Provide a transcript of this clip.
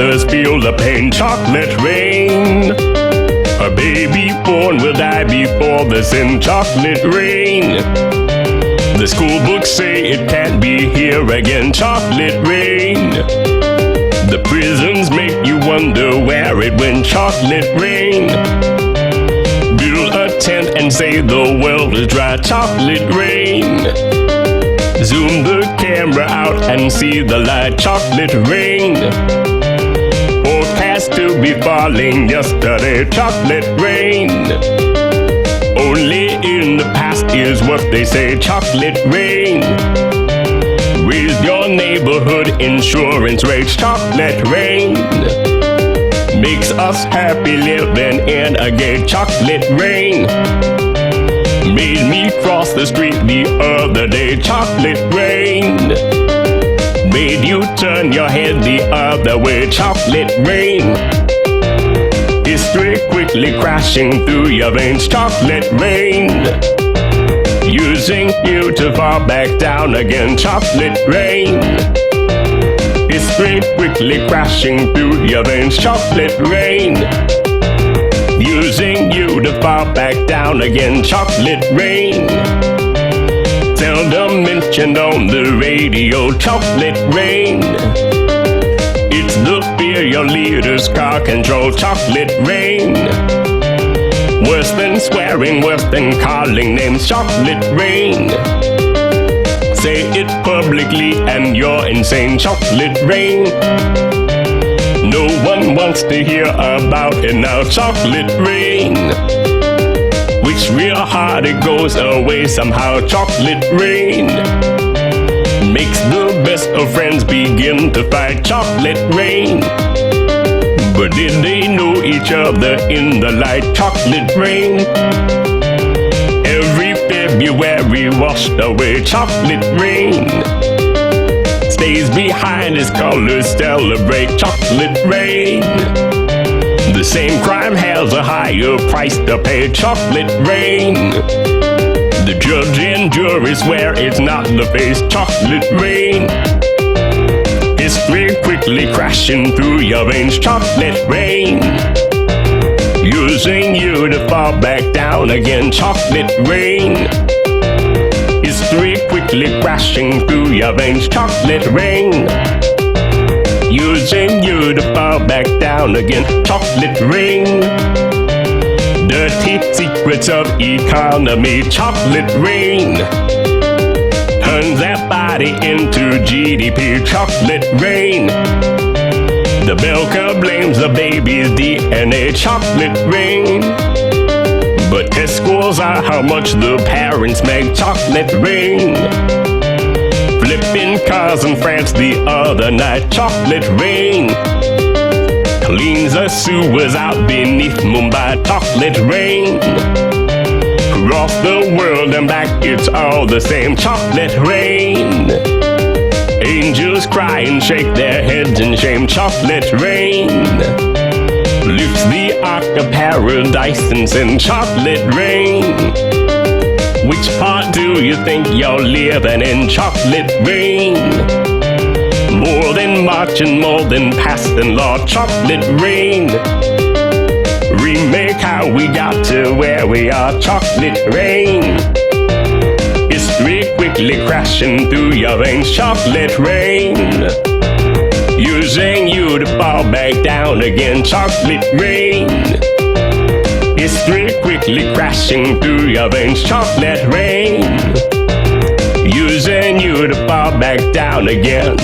others feel the pain. Chocolate rain. A baby born will die before the sin. Chocolate rain. The school books say it can't be here again. Chocolate rain. The prisons make you wonder where it went. Chocolate rain. Build a tent and say the world is dry. Chocolate rain. Zoom the camera out and see the light. Chocolate rain. Forecast to be falling yesterday. Chocolate rain. Only in the past is what they say. Chocolate rain. Raise your neighborhood insurance rates. Chocolate rain. Makes us happy living in a gay. Chocolate rain. Made me cross the street the other day. Chocolate rain. Made you turn your head the other way. Chocolate rain. History quickly crashing through your veins. Chocolate rain. Using you to fall back down again. Chocolate rain. History quickly crashing through your veins. Chocolate rain. Using you to fall back down again. Chocolate rain. Seldom mentioned on the radio. Chocolate rain. It's the fear your leaders car control. Chocolate rain. Worse than swearing, worse than calling names. Chocolate rain. Say it publicly and you're insane. Chocolate rain. No one wants to hear about it now. Chocolate rain. Which real hard it goes away somehow. Chocolate rain. Makes the best of friends begin to fight. Chocolate rain. But did they know each other in the light? Chocolate rain. Every February washed away. Chocolate rain. Stays behind as colors celebrate. Chocolate rain. The same crime has a higher price to pay. Chocolate rain. The judge and jury swear it's not the face. Chocolate rain. History quickly crashing through your veins. Chocolate rain. Using you to fall back down again. Chocolate rain. History quickly crashing through your veins. Chocolate rain. Using you to fall back down again. Chocolate rain. Dirty secrets of economy. Chocolate rain. Turns that body into GDP. Chocolate rain. The bell curve blames the baby's DNA. Chocolate rain. But test scores are how much the parents make. Chocolate rain. Flipping cars in France the other night. Chocolate rain. Cleans the sewers out beneath Mumbai. Chocolate rain. Across the world and back it's all the same. Chocolate rain. Angels cry and shake their heads in shame. Chocolate rain. Lifts the ark of paradise and sends. Chocolate rain. Which part do you think you're living in? Chocolate rain. More than March and more than past and law. Chocolate rain. Remake how we got to where we are. Chocolate rain. History quickly crashing through your veins. Chocolate rain. Using you to fall back down again. Chocolate rain. History quickly crashing through your veins. Chocolate rain. Using you to fall back down again.